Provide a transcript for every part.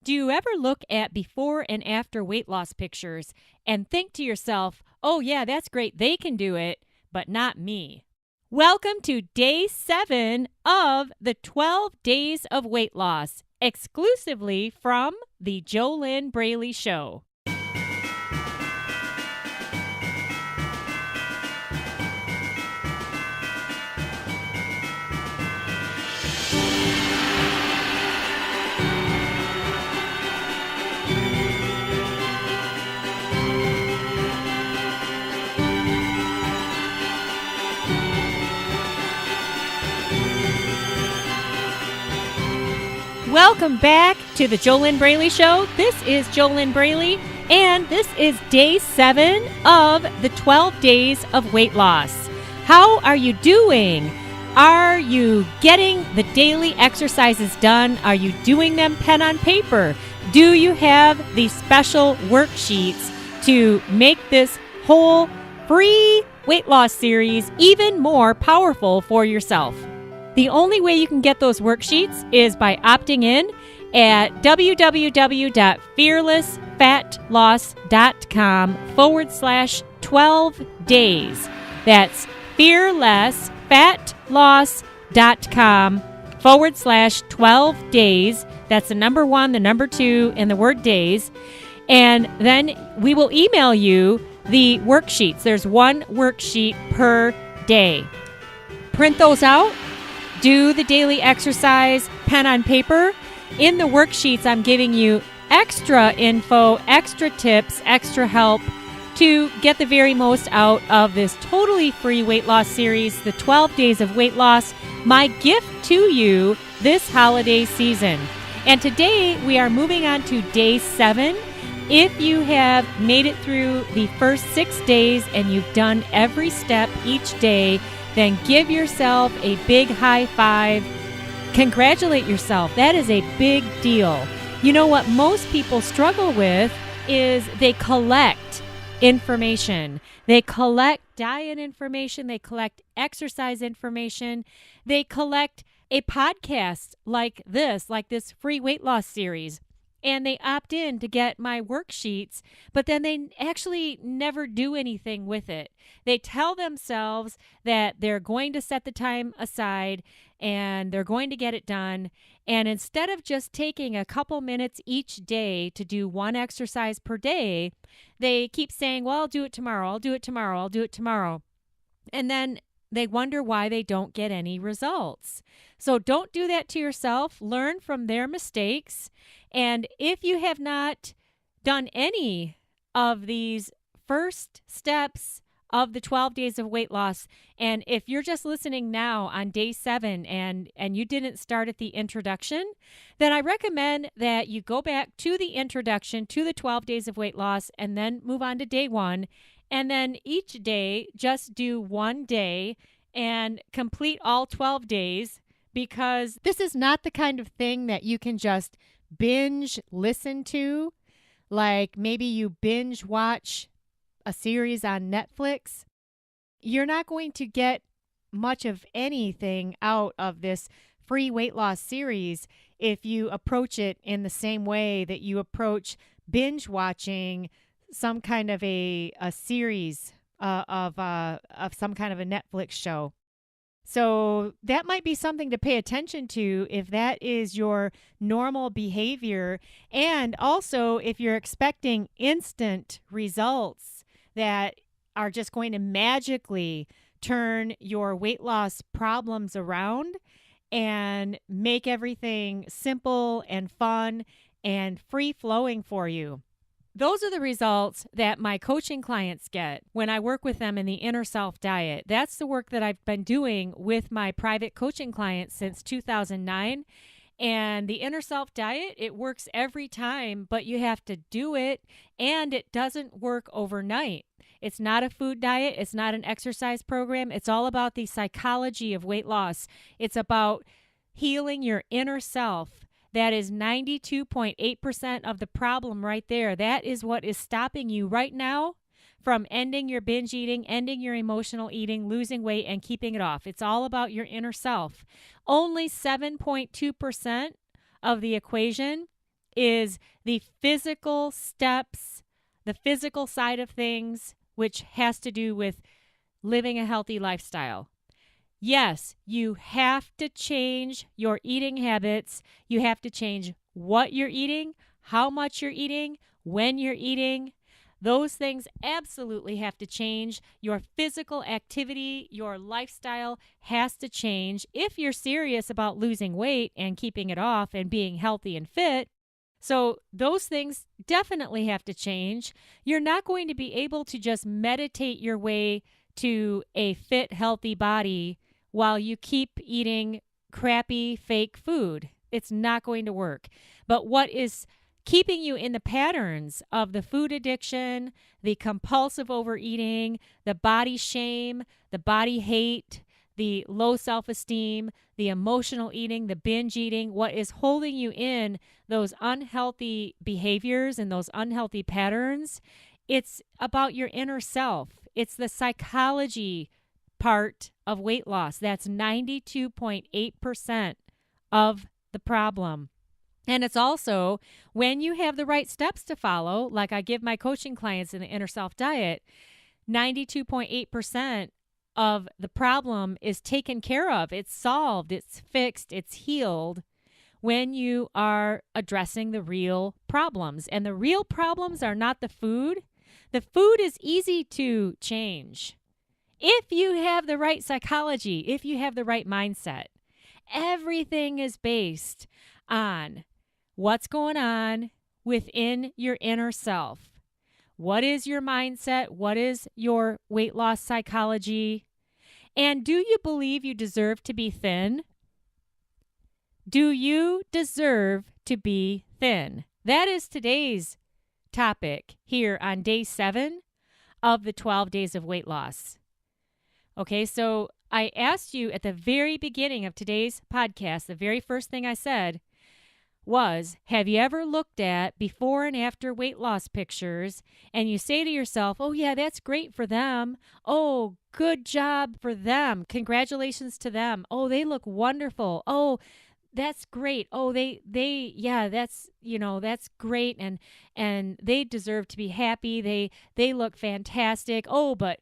Do you ever look at before and after weight loss pictures and think to yourself, oh yeah, that's great, they can do it, but not me? Welcome to day 7 of the 12 days of weight loss, exclusively from the JoLynn Braley Show. Welcome back to the JoLynn Braley Show. This is JoLynn Braley, and this is day 7 of the 12 days of weight loss. How are you doing? Are you getting the daily exercises done? Are you doing them pen on paper? Do you have the special worksheets to make this whole free weight loss series even more powerful for yourself? The only way you can get those worksheets is by opting in at www.fearlessfatloss.com/12 days. That's fearlessfatloss.com/12 days. That's the number 1, the number 2, and the word days. And then we will email you the worksheets. There's one worksheet per day. Print those out. Do the daily exercise pen on paper. In the worksheets, I'm giving you extra info, extra tips, extra help to get the very most out of this totally free weight loss series, the 12 days of weight loss, my gift to you this holiday season. And today we are moving on to day 7. If you have made it through the first 6 days and you've done every step each day, then give yourself a big high five. Congratulate yourself. That is a big deal. You know what most people struggle with is they collect information. They collect diet information. They collect exercise information. They collect a podcast like this free weight loss series. And they opt in to get my worksheets, but then they actually never do anything with it. They tell themselves that they're going to set the time aside and they're going to get it done. And instead of just taking a couple minutes each day to do one exercise per day, they keep saying, well, I'll do it tomorrow. I'll do it tomorrow. I'll do it tomorrow. And then they wonder why they don't get any results. So don't do that to yourself. Learn from their mistakes. And if you have not done any of these first steps of the 12 days of weight loss, and if you're just listening now on day 7 and you didn't start at the introduction, then I recommend that you go back to the introduction to the 12 days of weight loss and then move on to day 1. And then each day, just do one day and complete all 12 days, because this is not the kind of thing that you can just binge listen to. Like maybe you binge watch a series on Netflix. You're not going to get much of anything out of this free weight loss series if you approach it in the same way that you approach binge watching some kind of a series of some kind of a Netflix show. So that might be something to pay attention to if that is your normal behavior. And also if you're expecting instant results that are just going to magically turn your weight loss problems around and make everything simple and fun and free-flowing for you. Those are the results that my coaching clients get when I work with them in the inner self diet. That's the work that I've been doing with my private coaching clients since 2009. And the inner self diet, it works every time, but you have to do it, and it doesn't work overnight. It's not a food diet. It's not an exercise program. It's all about the psychology of weight loss. It's about healing your inner self. That is 92.8% of the problem right there. That is what is stopping you right now from ending your binge eating, ending your emotional eating, losing weight, and keeping it off. It's all about your inner self. Only 7.2% of the equation is the physical steps, the physical side of things, which has to do with living a healthy lifestyle. Yes, you have to change your eating habits. You have to change what you're eating, how much you're eating, when you're eating. Those things absolutely have to change. Your physical activity, your lifestyle has to change if you're serious about losing weight and keeping it off and being healthy and fit. So those things definitely have to change. You're not going to be able to just meditate your way to a fit, healthy body while you keep eating crappy, fake food. It's not going to work. But what is keeping you in the patterns of the food addiction, the compulsive overeating, the body shame, the body hate, the low self-esteem, the emotional eating, the binge eating, what is holding you in those unhealthy behaviors and those unhealthy patterns, it's about your inner self. It's the psychology part of weight loss. That's 92.8% of the problem. And it's also when you have the right steps to follow, like I give my coaching clients in the Inner Self Diet, 92.8% of the problem is taken care of. It's solved, it's fixed, it's healed when you are addressing the real problems. And the real problems are not the food. The food is easy to change. If you have the right psychology, if you have the right mindset, everything is based on what's going on within your inner self. What is your mindset? What is your weight loss psychology? And do you believe you deserve to be thin? Do you deserve to be thin? That is today's topic here on day 7 of the 12 days of weight loss. Okay, so I asked you at the very beginning of today's podcast, the very first thing I said was, have you ever looked at before and after weight loss pictures and you say to yourself, oh yeah, that's great for them. Oh, good job for them. Congratulations to them. Oh, they look wonderful. Oh, that's great. Oh, yeah, that's great. And they deserve to be happy. They look fantastic. Oh, but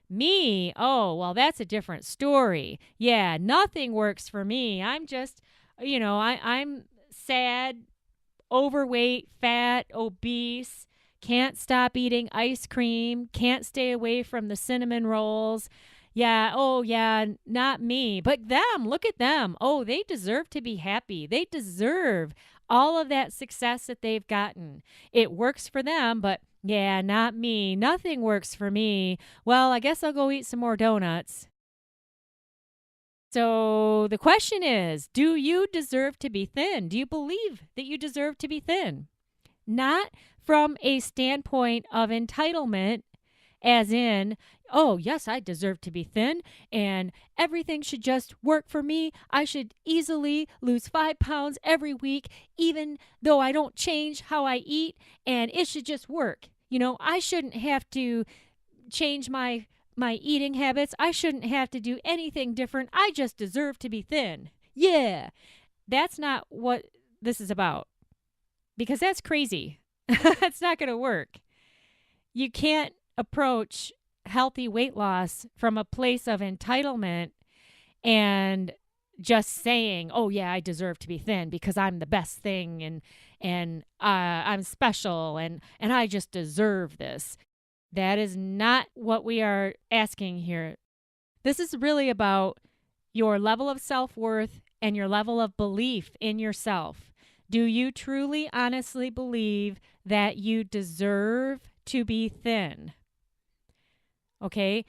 me, oh, well, that's a different story. Yeah, nothing works for me. I'm just, I'm sad, overweight, fat, obese, can't stop eating ice cream, can't stay away from the cinnamon rolls. Yeah, oh yeah, not me, but them, look at them. Oh, they deserve to be happy. They deserve all of that success that they've gotten. It works for them, but yeah, not me. Nothing works for me. Well, I guess I'll go eat some more donuts. So the question is, do you deserve to be thin? Do you believe that you deserve to be thin? Not from a standpoint of entitlement, as in, oh, yes, I deserve to be thin and everything should just work for me. I should easily lose 5 pounds every week, even though I don't change how I eat, and it should just work. I shouldn't have to change my eating habits. I shouldn't have to do anything different. I just deserve to be thin. Yeah. That's not what this is about, because that's crazy. That's not going to work. You can't approach healthy weight loss from a place of entitlement and just saying, oh yeah, I deserve to be thin because I'm the best thing and I'm special and I just deserve this. That is not what we are asking here. This is really about your level of self-worth and your level of belief in yourself. Do you truly, honestly believe that you deserve to be thin? Okay?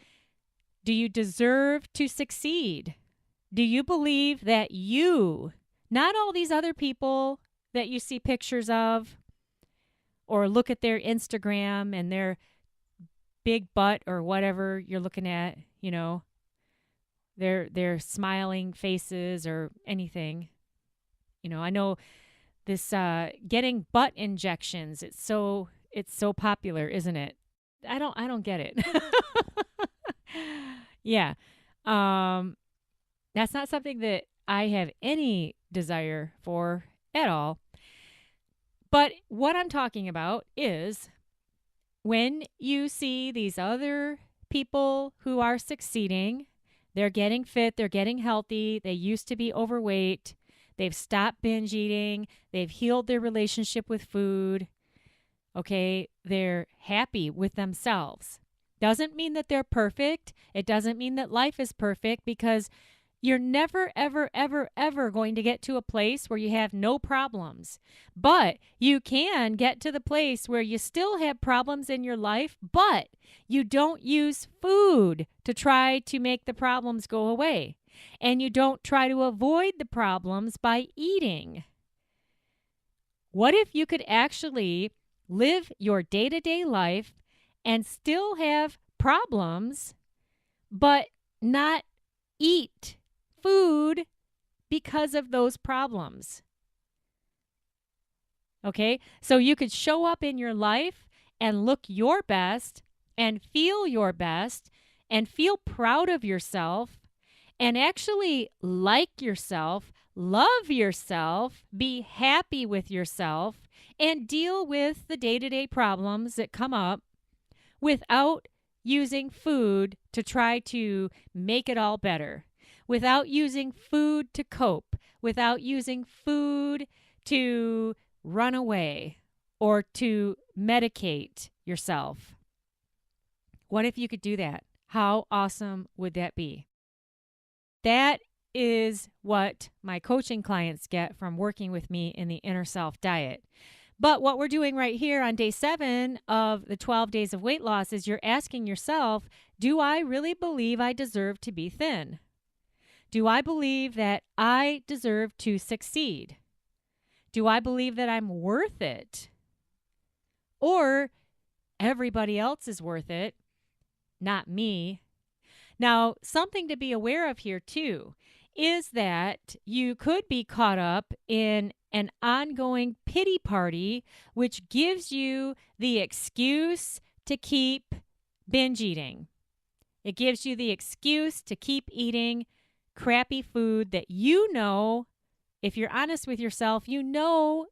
Do you deserve to succeed? Do you believe that you, not all these other people that you see pictures of or look at their Instagram and their big butt or whatever you're looking at, their smiling faces or anything. I know this getting butt injections, it's so popular, isn't it? I don't get it. Yeah. That's not something that I have any desire for at all. But what I'm talking about is when you see these other people who are succeeding, they're getting fit, they're getting healthy, they used to be overweight, they've stopped binge eating, they've healed their relationship with food, okay? They're happy with themselves. Doesn't mean that they're perfect. It doesn't mean that life is perfect, because you're never, ever, ever, ever going to get to a place where you have no problems. But you can get to the place where you still have problems in your life, but you don't use food to try to make the problems go away. And you don't try to avoid the problems by eating. What if you could actually live your day-to-day life and still have problems, but not eat food because of those problems? Okay, so you could show up in your life and look your best and feel your best and feel proud of yourself and actually like yourself, love yourself, be happy with yourself, and deal with the day-to-day problems that come up without using food to try to make it all better, without using food to cope, without using food to run away or to medicate yourself. What if you could do that? How awesome would that be? That is what my coaching clients get from working with me in the Inner Self Diet. But what we're doing right here on day 7 of the 12 days of weight loss is you're asking yourself, do I really believe I deserve to be thin? Do I believe that I deserve to succeed? Do I believe that I'm worth it? Or everybody else is worth it, not me? Now, something to be aware of here too is that you could be caught up in an ongoing pity party, which gives you the excuse to keep binge eating. It gives you the excuse to keep eating crappy food that you know, if you're honest with yourself, you know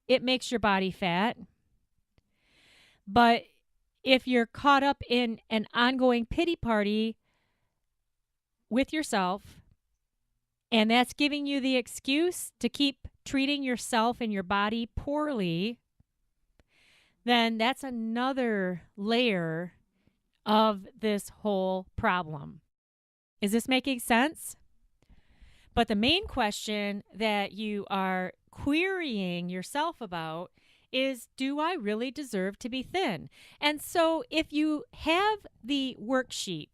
it makes your body fat. But if you're caught up in an ongoing pity party with yourself, and that's giving you the excuse to keep treating yourself and your body poorly, then that's another layer of this whole problem. Is this making sense? But the main question that you are querying yourself about is, do I really deserve to be thin? And so if you have the worksheet,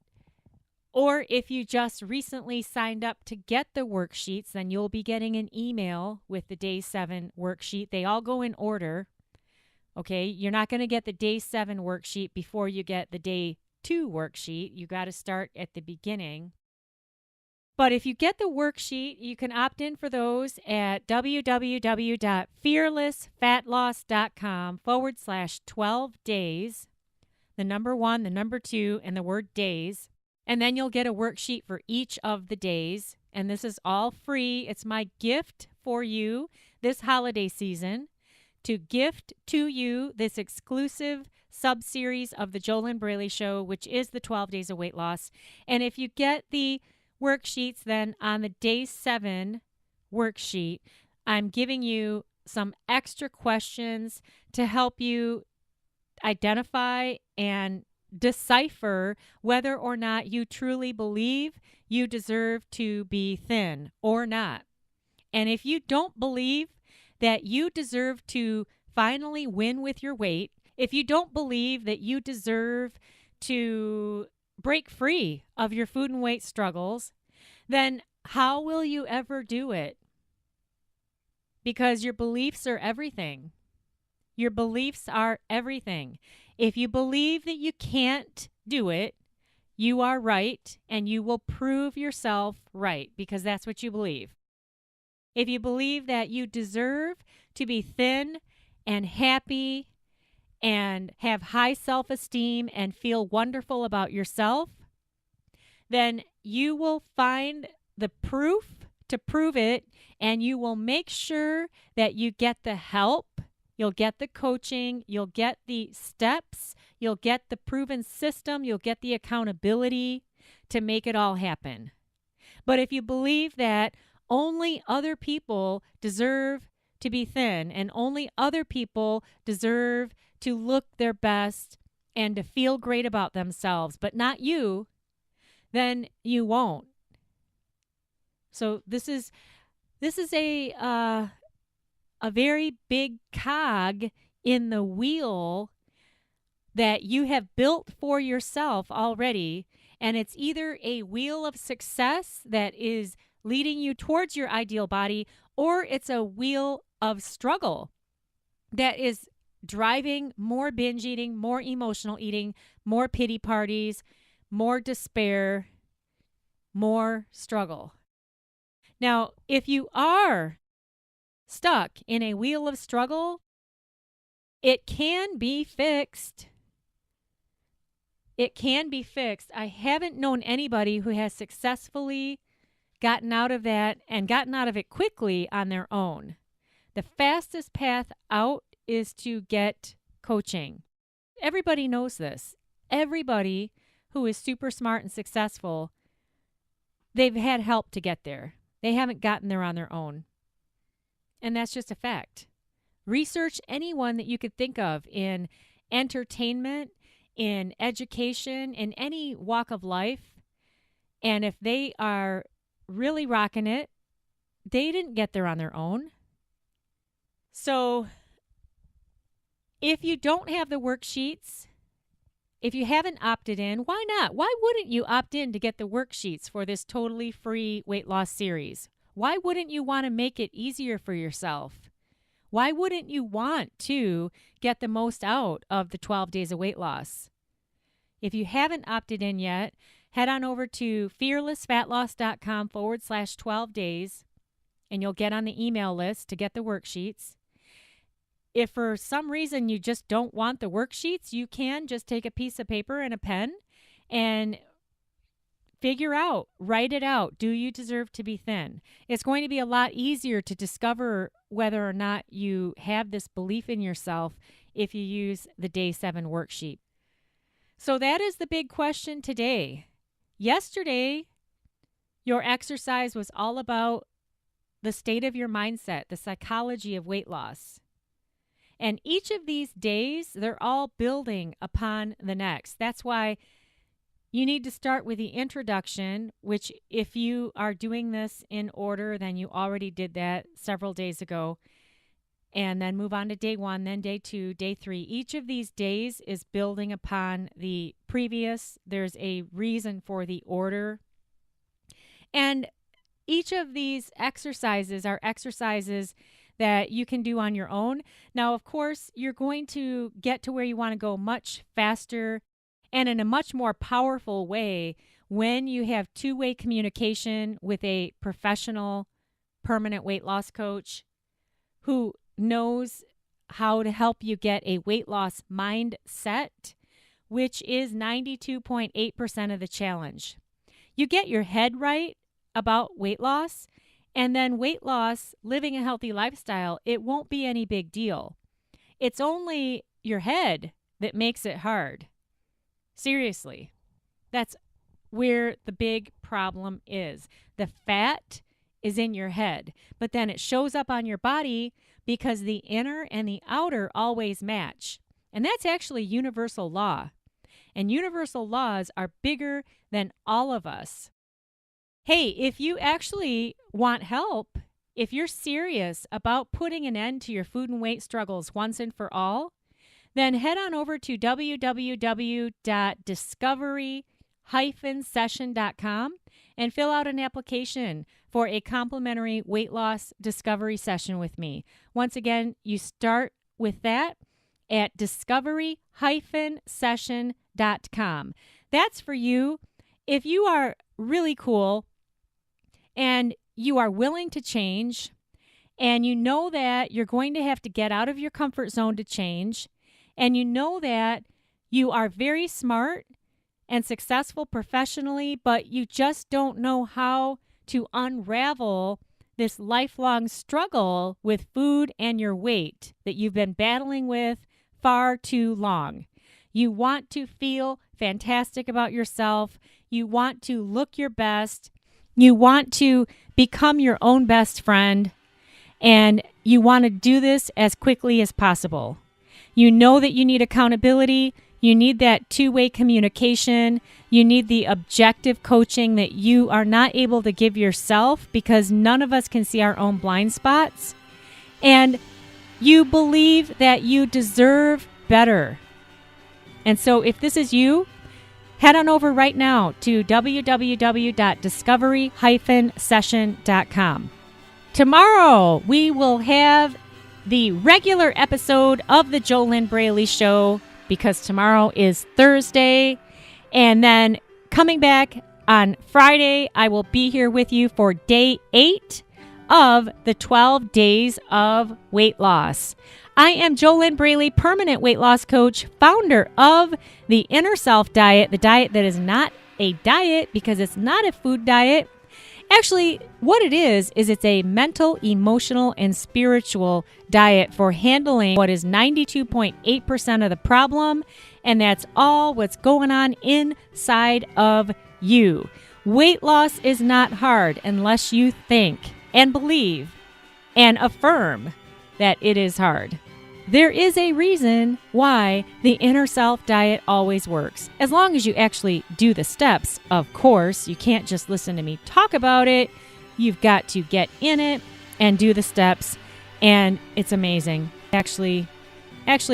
or if you just recently signed up to get the worksheets, then you'll be getting an email with the day 7 worksheet. They all go in order. Okay, you're not going to get the day 7 worksheet before you get the day 2 worksheet. You got to start at the beginning. But if you get the worksheet, you can opt in for those at www.fearlessfatloss.com/12 days, the number 1, the number 2, and the word days. And then you'll get a worksheet for each of the days. And this is all free. It's my gift for you this holiday season, to gift to you this exclusive sub-series of the JoLynn Braley Show, which is the 12 Days of Weight Loss. And if you get the worksheets, then on the day 7 worksheet, I'm giving you some extra questions to help you identify and decipher whether or not you truly believe you deserve to be thin or not. And if you don't believe that you deserve to finally win with your weight, if you don't believe that you deserve to break free of your food and weight struggles, then how will you ever do it? Because your beliefs are everything. Your beliefs are everything. If you believe that you can't do it, you are right, and you will prove yourself right, because that's what you believe. If you believe that you deserve to be thin and happy and have high self-esteem and feel wonderful about yourself, then you will find the proof to prove it, and you will make sure that you get the help you'll get the coaching, you'll get the steps, you'll get the proven system, you'll get the accountability to make it all happen. But if you believe that only other people deserve to be thin and only other people deserve to look their best and to feel great about themselves, but not you, then you won't. So this is a very big cog in the wheel that you have built for yourself already, and it's either a wheel of success that is leading you towards your ideal body, or it's a wheel of struggle that is driving more binge eating, more emotional eating, more pity parties, more despair, more struggle. Now, if you are stuck in a wheel of struggle, it can be fixed. It can be fixed. I haven't known anybody who has successfully gotten out of that and gotten out of it quickly on their own. The fastest path out is to get coaching. Everybody knows this. Everybody who is super smart and successful, they've had help to get there. They haven't gotten there on their own. And that's just a fact. Research anyone that you could think of in entertainment, in education, in any walk of life. And if they are really rocking it, they didn't get there on their own. So if you don't have the worksheets, if you haven't opted in, why not? Why wouldn't you opt in to get the worksheets for this totally free weight loss series? Why wouldn't you want to make it easier for yourself? Why wouldn't you want to get the most out of the 12 days of weight loss? If you haven't opted in yet, head on over to fearlessfatloss.com/12 days, and you'll get on the email list to get the worksheets. If for some reason you just don't want the worksheets, you can just take a piece of paper and a pen and write it out. Do you deserve to be thin? It's going to be a lot easier to discover whether or not you have this belief in yourself if you use the Day 7 worksheet. So that is the big question today. Yesterday, your exercise was all about the state of your mindset, the psychology of weight loss. And each of these days, they're all building upon the next. That's why you need to start with the introduction, which if you are doing this in order, then you already did that several days ago. And then move on to day 1, then day 2, day 3. Each of these days is building upon the previous. There's a reason for the order. And each of these exercises are exercises that you can do on your own. Now, of course, you're going to get to where you want to go much faster and in a much more powerful way when you have two-way communication with a professional permanent weight loss coach who knows how to help you get a weight loss mindset, which is 92.8% of the challenge. You get your head right about weight loss, and then weight loss, living a healthy lifestyle, it won't be any big deal. It's only your head that makes it hard. Seriously, that's where the big problem is. The fat is in your head, but then it shows up on your body because the inner and the outer always match. And that's actually universal law. And universal laws are bigger than all of us. Hey, if you actually want help, if you're serious about putting an end to your food and weight struggles once and for all, then head on over to www.discovery-session.com and fill out an application for a complimentary weight loss discovery session with me. Once again, you start with that at discovery-session.com. That's for you if you are really cool and you are willing to change, and you know that you're going to have to get out of your comfort zone to change, and you know that you are very smart and successful professionally, but you just don't know how to unravel this lifelong struggle with food and your weight that you've been battling with far too long. You want to feel fantastic about yourself. You want to look your best. You want to become your own best friend. And you want to do this as quickly as possible. You know that you need accountability. You need that two-way communication. You need the objective coaching that you are not able to give yourself because none of us can see our own blind spots. And you believe that you deserve better. And so if this is you, head on over right now to www.discovery-session.com. Tomorrow, we will have the regular episode of the JoLynn Braley Show because tomorrow is Thursday. And then coming back on Friday, I will be here with you for day 8 of the 12 days of weight loss. I am JoLynn Braley, permanent weight loss coach, founder of the Inner Self Diet, the diet that is not a diet because it's not a food diet. Actually, what it is it's a mental, emotional, and spiritual diet for handling what is 92.8% of the problem, and that's all what's going on inside of you. Weight loss is not hard unless you think and believe and affirm that it is hard. There is a reason why the Inner Self Diet always works. As long as you actually do the steps, of course. You can't just listen to me talk about it. You've got to get in it and do the steps. And it's amazing. Actually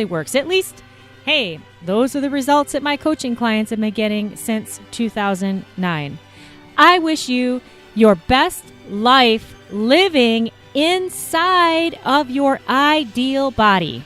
works. At least, hey, those are the results that my coaching clients have been getting since 2009. I wish you your best life living inside of your ideal body.